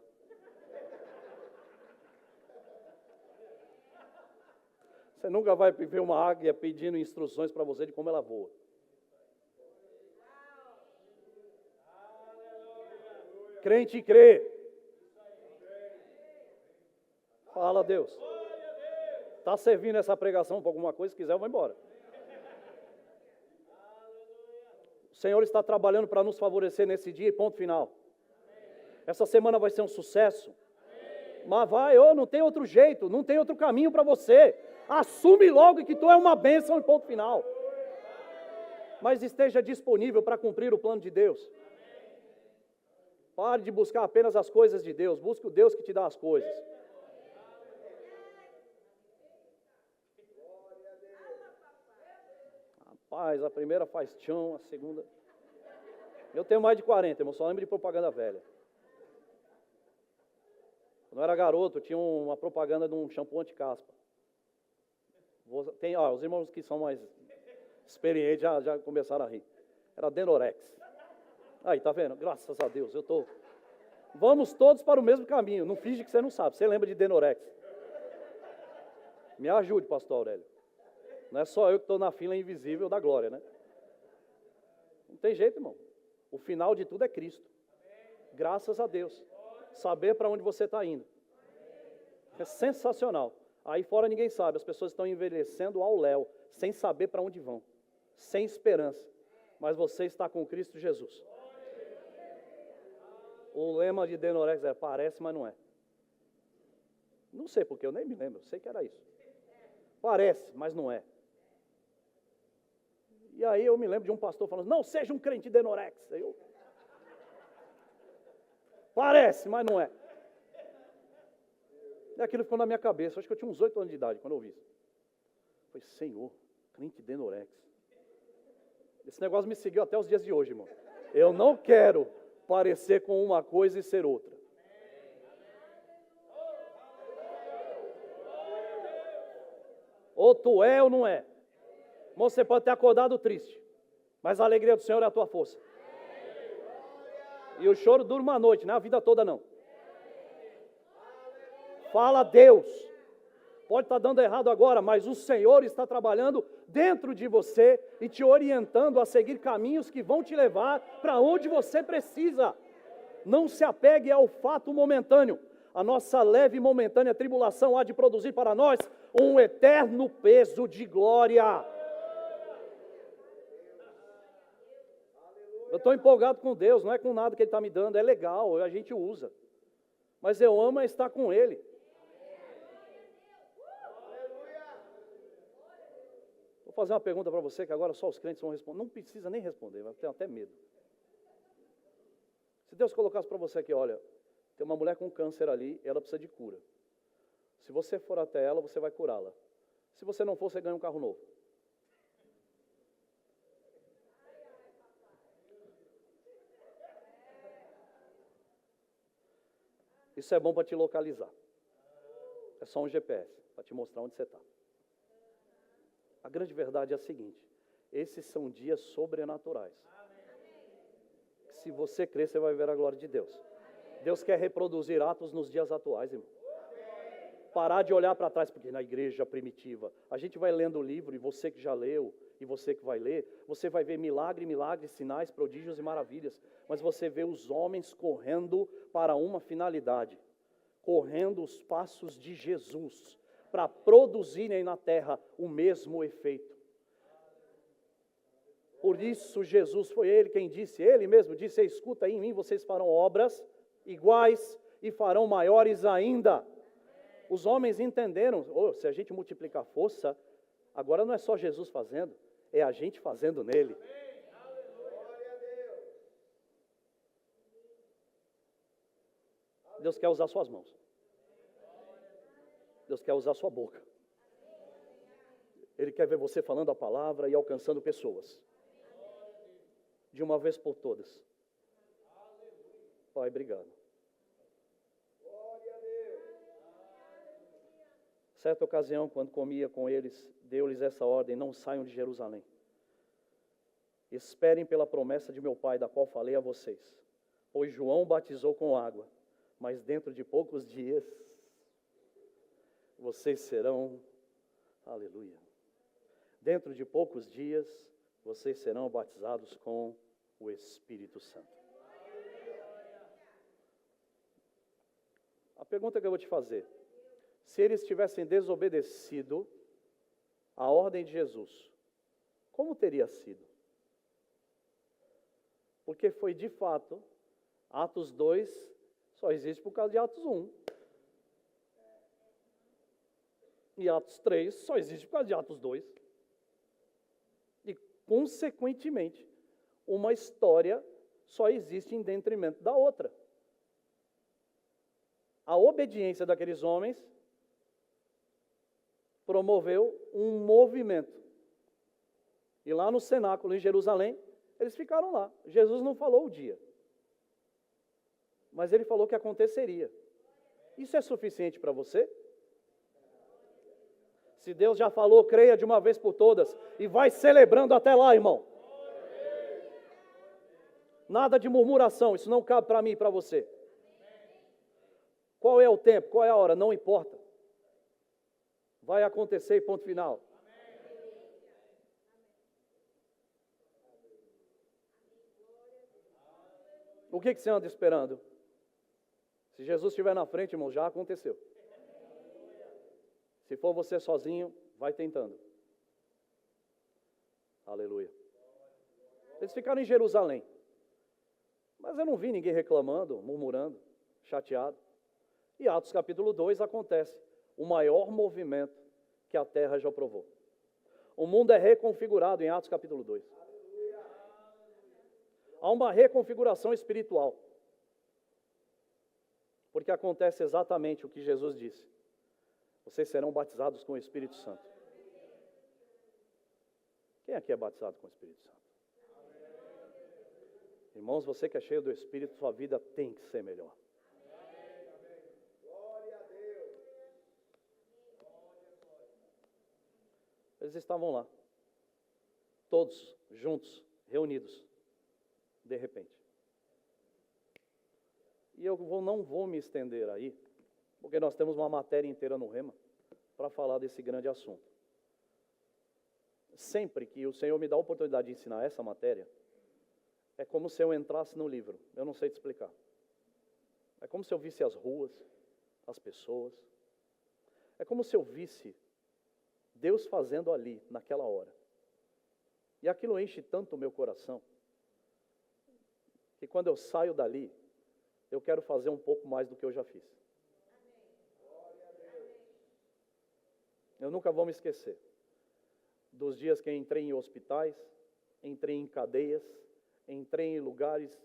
Você nunca vai ver uma águia pedindo instruções para você de como ela voa. Crente crê. Fala a Deus. Está servindo essa pregação para alguma coisa? Se quiser, eu vou embora. O Senhor está trabalhando para nos favorecer nesse dia e ponto final. Essa semana vai ser um sucesso. Mas não tem outro jeito, não tem outro caminho para você. Assume logo que tu é uma bênção e ponto final. Mas esteja disponível para cumprir o plano de Deus. Pare de buscar apenas as coisas de Deus, busque o Deus que te dá as coisas. Rapaz, a primeira faz tchão, a segunda... Eu tenho mais de 40, irmão, só lembro de propaganda velha. Quando eu era garoto, tinha uma propaganda de um shampoo anti-caspa. Os irmãos que são mais experientes já começaram a rir. Era Denorex. Aí, tá vendo? Graças a Deus, Vamos todos para o mesmo caminho. Não finge que você não sabe. Você lembra de Denorex? Me ajude, pastor Aurélio. Não é só eu que estou na fila invisível da glória, né? Não tem jeito, irmão. O final de tudo é Cristo. Graças a Deus. Saber para onde você está indo. É sensacional. Aí fora ninguém sabe. As pessoas estão envelhecendo ao léu, sem saber para onde vão. Sem esperança. Mas você está com Cristo Jesus. O lema de Denorex é, parece, mas não é. Não sei porque, eu nem me lembro. Sei que era isso. Parece, mas não é. E aí eu me lembro de um pastor falando, não seja um crente Denorex. Parece, mas não é. E aquilo ficou na minha cabeça. Acho que eu tinha uns 8 anos de idade quando eu ouvi isso. Eu falei, Senhor, crente Denorex. Esse negócio me seguiu até os dias de hoje, irmão. Eu não quero parecer com uma coisa e ser outra. Ou tu é ou não é. Você pode ter acordado triste, mas a alegria do Senhor é a tua força. E o choro dura uma noite, não é a vida toda não. Fala a Deus. Pode estar dando errado agora, mas o Senhor está trabalhando dentro de você e te orientando a seguir caminhos que vão te levar para onde você precisa. Não se apegue ao fato momentâneo. A nossa leve e momentânea tribulação há de produzir para nós um eterno peso de glória. Eu estou empolgado com Deus, não é com nada que Ele está me dando, é legal, a gente usa. Mas eu amo é estar com Ele. Vou fazer uma pergunta para você que agora só os crentes vão responder. Não precisa nem responder, vai ter até medo. Se Deus colocasse para você aqui, olha, tem uma mulher com câncer ali, ela precisa de cura. Se você for até ela, você vai curá-la. Se você não for, você ganha um carro novo. Isso é bom para te localizar. É só um GPS, para te mostrar onde você está. A grande verdade é a seguinte: esses são dias sobrenaturais. Se você crer, você vai ver a glória de Deus. Deus quer reproduzir atos nos dias atuais, irmão. Parar de olhar para trás, porque na igreja primitiva, a gente vai lendo o livro, e você que já leu, e você que vai ler, você vai ver milagres, sinais, prodígios e maravilhas, mas você vê os homens correndo para uma finalidade, correndo os passos de Jesus, para produzirem na terra o mesmo efeito. Por isso Jesus foi Ele quem disse, Ele mesmo disse, escuta aí, em mim vocês farão obras iguais e farão maiores ainda. Os homens entenderam, se a gente multiplicar força, agora não é só Jesus fazendo, é a gente fazendo nele. Deus quer usar suas mãos. Deus quer usar sua boca. Ele quer ver você falando a palavra e alcançando pessoas. De uma vez por todas. Pai, obrigado. Certa ocasião, quando comia com eles, deu-lhes essa ordem: não saiam de Jerusalém. Esperem pela promessa de meu Pai, da qual falei a vocês. Pois João batizou com água, mas dentro de poucos dias, vocês serão, aleluia, dentro de poucos dias, vocês serão batizados com o Espírito Santo. A pergunta que eu vou te fazer: se eles tivessem desobedecido a ordem de Jesus, como teria sido? Porque foi de fato, Atos 2 só existe por causa de Atos 1. E Atos 3 só existe por causa de Atos 2. E, consequentemente, uma história só existe em detrimento da outra. A obediência daqueles homens promoveu um movimento. E lá no cenáculo em Jerusalém, eles ficaram lá. Jesus não falou o dia, mas ele falou que aconteceria. Isso é suficiente para você? Se Deus já falou, creia de uma vez por todas e vai celebrando até lá, irmão. Nada de murmuração, isso não cabe para mim e para você. Qual é o tempo, qual é a hora, não importa. Vai acontecer e ponto final. O que você anda esperando? Se Jesus estiver na frente, irmão, já aconteceu. Se for você sozinho, vai tentando. Aleluia. Eles ficaram em Jerusalém. Mas eu não vi ninguém reclamando, murmurando, chateado. E Atos capítulo 2 acontece o maior movimento que a terra já provou. O mundo é reconfigurado em Atos capítulo 2. Há uma reconfiguração espiritual. Porque acontece exatamente o que Jesus disse. Vocês serão batizados com o Espírito Santo. Quem aqui é batizado com o Espírito Santo? Irmãos, você que é cheio do Espírito, sua vida tem que ser melhor. Eles estavam lá, todos juntos, reunidos, de repente. E eu não vou me estender aí, porque nós temos uma matéria inteira no Rema para falar desse grande assunto. Sempre que o Senhor me dá a oportunidade de ensinar essa matéria, é como se eu entrasse no livro, eu não sei te explicar. É como se eu visse as ruas, as pessoas. É como se eu visse Deus fazendo ali, naquela hora. E aquilo enche tanto o meu coração, que quando eu saio dali, eu quero fazer um pouco mais do que eu já fiz. Eu nunca vou me esquecer dos dias que entrei em hospitais, entrei em cadeias, entrei em lugares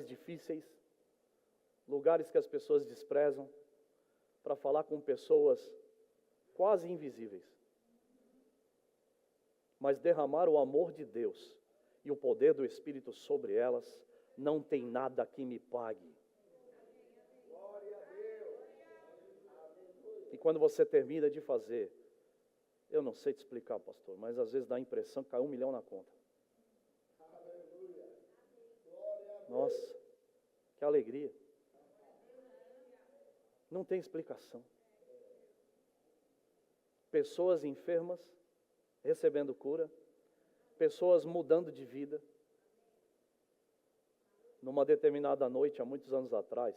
difíceis, lugares que as pessoas desprezam, para falar com pessoas quase invisíveis. Mas derramar o amor de Deus e o poder do Espírito sobre elas, não tem nada que me pague. E quando você termina de fazer, eu não sei te explicar, pastor, mas às vezes dá a impressão que cai 1 milhão na conta. Nossa, que alegria. Não tem explicação. Pessoas enfermas recebendo cura, pessoas mudando de vida. Numa determinada noite, há muitos anos atrás,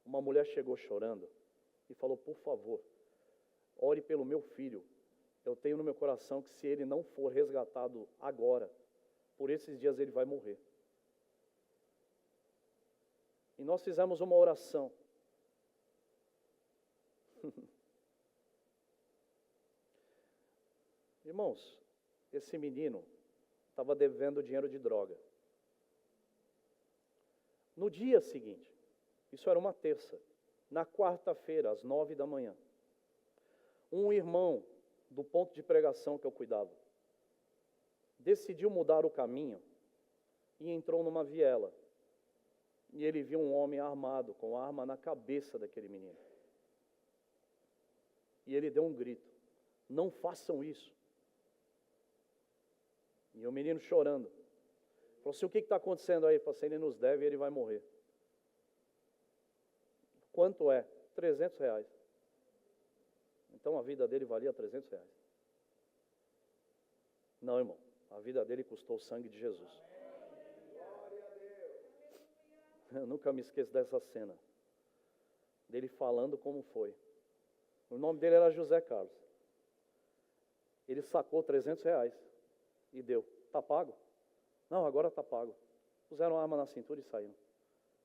uma mulher chegou chorando e falou: por favor, ore pelo meu filho. Eu tenho no meu coração que se ele não for resgatado agora, por esses dias ele vai morrer. E nós fizemos uma oração. Irmãos, esse menino estava devendo dinheiro de droga. No dia seguinte, isso era uma terça, na quarta-feira, às 9 da manhã, um irmão do ponto de pregação que eu cuidava decidiu mudar o caminho e entrou numa viela. E ele viu um homem armado, com arma na cabeça daquele menino. E ele deu um grito: não façam isso. E o menino chorando falou assim: o que está acontecendo aí? Ele falou assim: ele nos deve e ele vai morrer. Quanto é? R$300. Então a vida dele valia R$300. Não, irmão, a vida dele custou o sangue de Jesus. Eu nunca me esqueço dessa cena, dele falando como foi. O nome dele era José Carlos. Ele sacou R$300 e deu. Está pago? Não, agora está pago. Puseram a arma na cintura e saíram.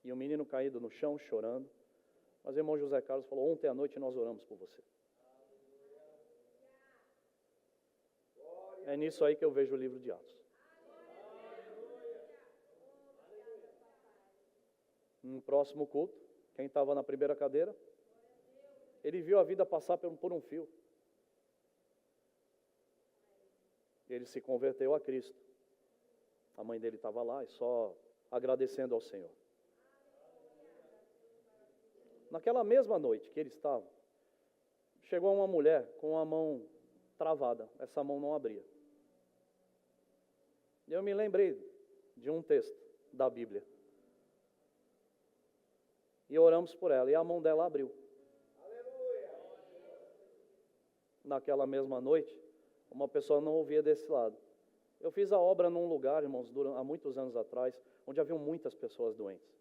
E o menino caído no chão, chorando. Mas o irmão José Carlos falou: ontem à noite nós oramos por você. É nisso aí que eu vejo o livro de Atos. No próximo culto, quem estava na primeira cadeira, ele viu a vida passar por um fio. Ele se converteu a Cristo. A mãe dele estava lá e só agradecendo ao Senhor. Naquela mesma noite que ele estava, chegou uma mulher com a mão travada. Essa mão não abria. E eu me lembrei de um texto da Bíblia. E oramos por ela, e a mão dela abriu. Naquela mesma noite, uma pessoa não ouvia desse lado. Eu fiz a obra num lugar, irmãos, há muitos anos atrás, onde haviam muitas pessoas doentes.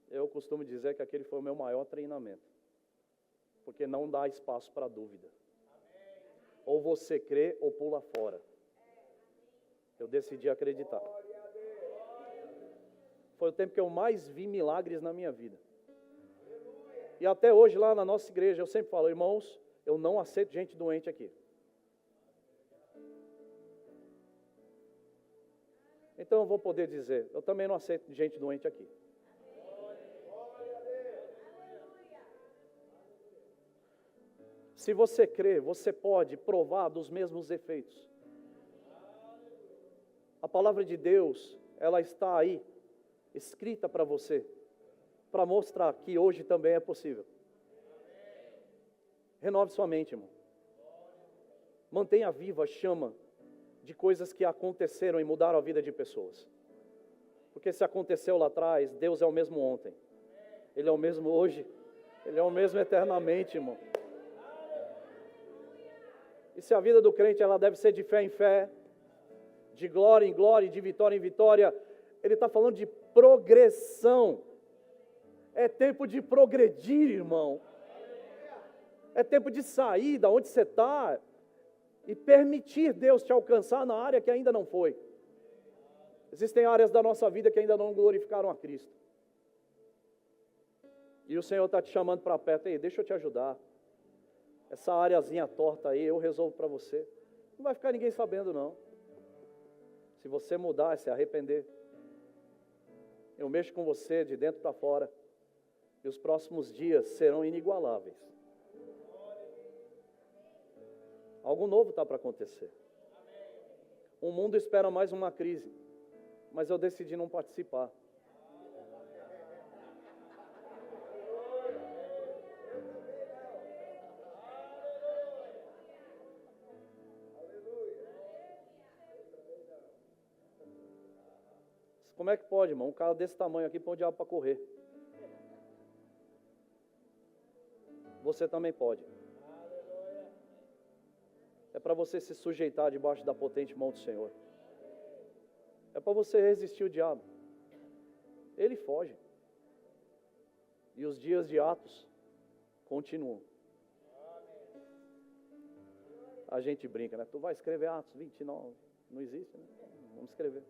Eu costumo dizer que aquele foi o meu maior treinamento, porque não dá espaço para dúvida. Ou você crê ou pula fora. Eu decidi acreditar. Foi o tempo que eu mais vi milagres na minha vida. E até hoje lá na nossa igreja eu sempre falo: irmãos, eu não aceito gente doente aqui. Então eu vou poder dizer: eu também não aceito gente doente aqui. Se você crê, você pode provar dos mesmos efeitos. A palavra de Deus, ela está aí, escrita para você, para mostrar que hoje também é possível. Renove sua mente, irmão. Mantenha viva a chama de coisas que aconteceram e mudaram a vida de pessoas. Porque se aconteceu lá atrás, Deus é o mesmo ontem. Ele é o mesmo hoje. Ele é o mesmo eternamente, irmão. E se a vida do crente ela deve ser de fé em fé, de glória em glória e de vitória em vitória, ele está falando de progressão. É tempo de progredir, irmão. É tempo de sair da onde você está e permitir Deus te alcançar na área que ainda não foi. Existem áreas da nossa vida que ainda não glorificaram a Cristo. E o Senhor está te chamando para perto. Ei, deixa eu te ajudar. Essa áreazinha torta aí, eu resolvo para você. Não vai ficar ninguém sabendo, não. Se você mudar, se arrepender, eu mexo com você de dentro para fora. E os próximos dias serão inigualáveis. Algo novo está para acontecer. O mundo espera mais uma crise, mas eu decidi não participar. Como é que pode, irmão? Um cara desse tamanho aqui põe o diabo para correr. Você também pode. É para você se sujeitar debaixo da potente mão do Senhor. É para você resistir o diabo. Ele foge. E os dias de Atos continuam. A gente brinca, né? Tu vai escrever Atos 29. Não existe, né? Vamos escrever.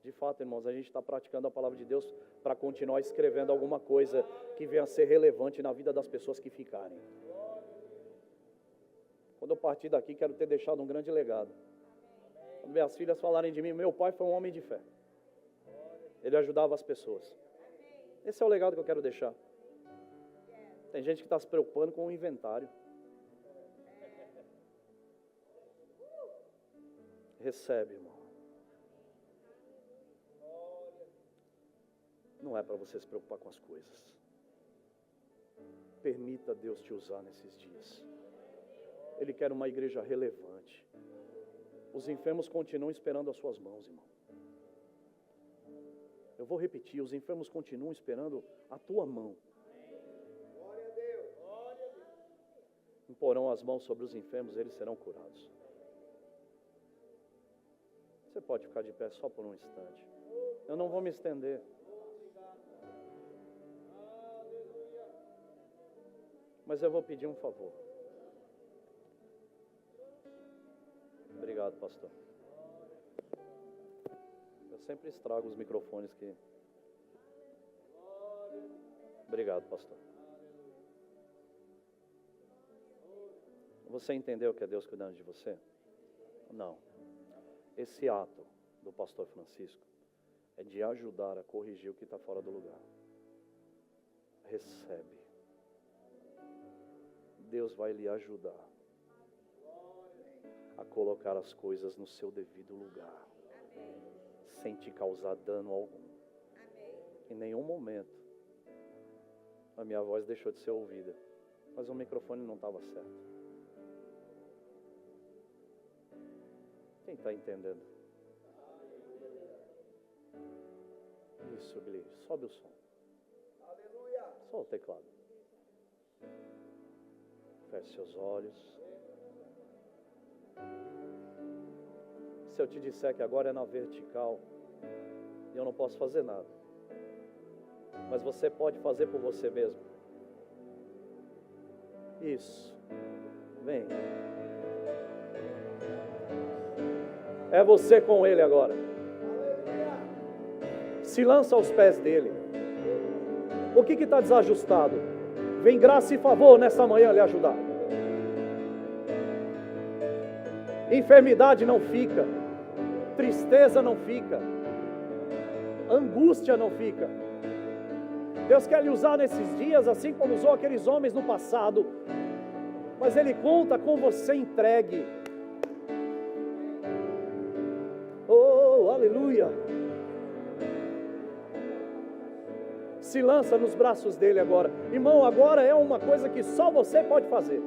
De fato, irmãos, a gente está praticando a palavra de Deus para continuar escrevendo alguma coisa que venha a ser relevante na vida das pessoas que ficarem. Quando eu partir daqui, quero ter deixado um grande legado. Quando minhas filhas falarem de mim, meu pai foi um homem de fé. Ele ajudava as pessoas. Esse é o legado que eu quero deixar. Tem gente que está se preocupando com o inventário. Recebe, irmão. Não é para você se preocupar com as coisas. Permita Deus te usar nesses dias. Ele quer uma igreja relevante. Os enfermos continuam esperando as suas mãos, irmão. Eu vou repetir, os enfermos continuam esperando a tua mão. Imporão as mãos sobre os enfermos, eles serão curados. Você pode ficar de pé só por um instante. Eu não vou me estender. Mas eu vou pedir um favor. Obrigado, pastor. Eu sempre estrago os microfones que... Obrigado, pastor. Você entendeu que é Deus cuidando de você? Não. Esse ato do pastor Francisco é de ajudar a corrigir o que está fora do lugar. Recebe. Deus vai lhe ajudar a colocar as coisas no seu devido lugar, sem te causar dano algum. Em nenhum momento a minha voz deixou de ser ouvida, mas o microfone não estava certo. Quem está entendendo? Isso, Gli, sobe o som. Só o teclado. Feche seus olhos. Se eu te disser que agora é na vertical, eu não posso fazer nada, mas você pode fazer por você mesmo. Isso. Vem. É você com Ele agora. Se lança aos pés dEle. O que está desajustado? Vem graça e favor nessa manhã lhe ajudar. Enfermidade não fica. Tristeza não fica. Angústia não fica. Deus quer lhe usar nesses dias, assim como usou aqueles homens no passado. Mas Ele conta com você entregue. Oh, aleluia. Se lança nos braços dele agora. Irmão, agora é uma coisa que só você pode fazer.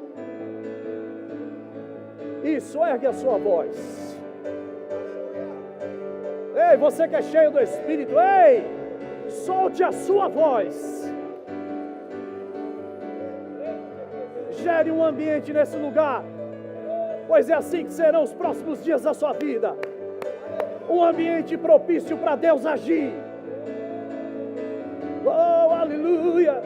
Isso, ergue a sua voz. Ei, você que é cheio do Espírito, ei, solte a sua voz. Gere um ambiente nesse lugar, pois é assim que serão os próximos dias da sua vida. Um ambiente propício para Deus agir. Oh, aleluia.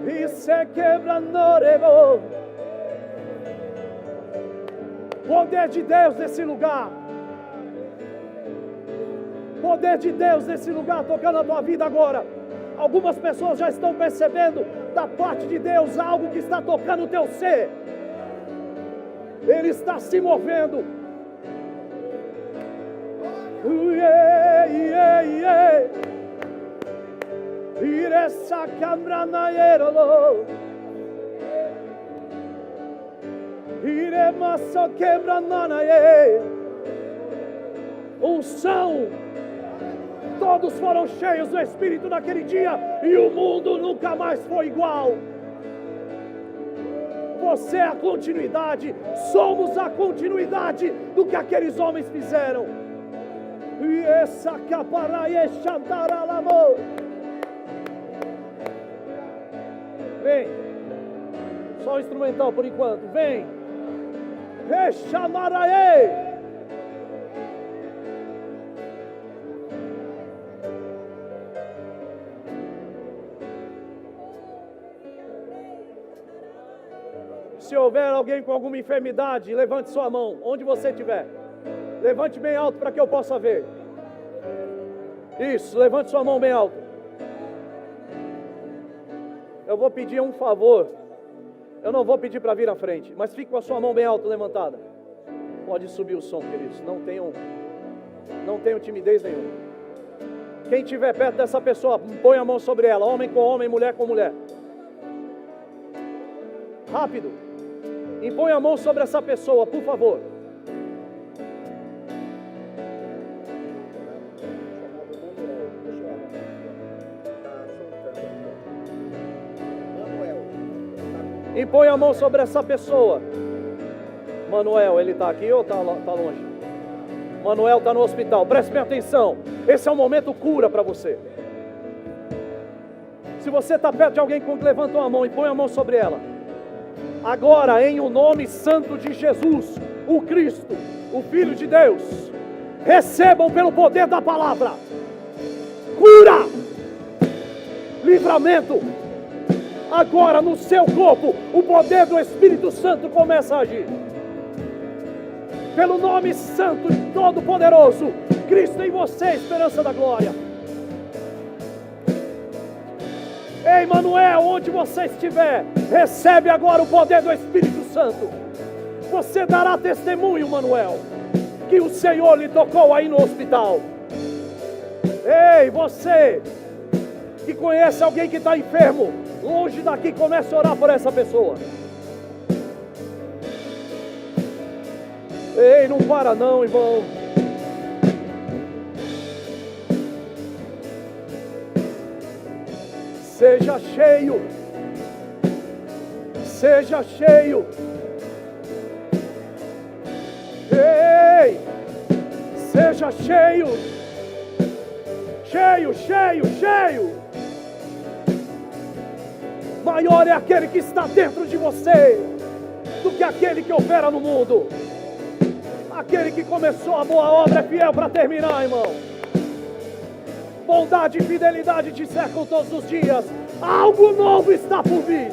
E se quebrantorebo. Poder de Deus nesse lugar. Poder de Deus nesse lugar tocando a tua vida agora. Algumas pessoas já estão percebendo da parte de Deus algo que está tocando o teu ser. Ele está se movendo. Iressa cambranaierolo. Iremasso quebrananaie. Unção. Todos foram cheios do Espírito naquele dia e o mundo nunca mais foi igual. Você é a continuidade, somos a continuidade do que aqueles homens fizeram. E essa caparaie chantaralamo. Vem, só o instrumental por enquanto, vem. Rechamaraie. Se houver alguém com alguma enfermidade, levante sua mão, onde você estiver. Levante bem alto para que eu possa ver. Isso, levante sua mão bem alto. Eu vou pedir um favor. Eu não vou pedir para vir à frente, mas fique com a sua mão bem alto levantada. Pode subir o som, queridos. Não tenham timidez nenhuma. Quem estiver perto dessa pessoa, põe a mão sobre ela. Homem com homem, mulher com mulher. Rápido. Impõe a mão sobre essa pessoa, por favor. Impõe a mão sobre essa pessoa. Manuel, ele está aqui ou está longe? Manuel está no hospital. Preste bem atenção. Esse é um momento cura para você. Se você está perto de alguém que levantou a mão e põe a mão sobre ela. Agora, em o nome santo de Jesus, o Cristo, o Filho de Deus, recebam pelo poder da palavra cura, livramento. Agora no seu corpo, o poder do Espírito Santo começa a agir. Pelo nome santo e todo-poderoso, Cristo em você, esperança da glória. Ei, Manuel, onde você estiver, recebe agora o poder do Espírito Santo. Você dará testemunho, Manuel, que o Senhor lhe tocou aí no hospital. Ei, você que conhece alguém que está enfermo, longe daqui, comece a orar por essa pessoa. Ei, não para não, irmão. Seja cheio. Seja cheio. Ei, seja cheio. Cheio, cheio, cheio. Maior é aquele que está dentro de você do que aquele que opera no mundo. Aquele que começou a boa obra é fiel para terminar, irmão. Bondade e fidelidade te cercam todos os dias. Algo novo está por vir.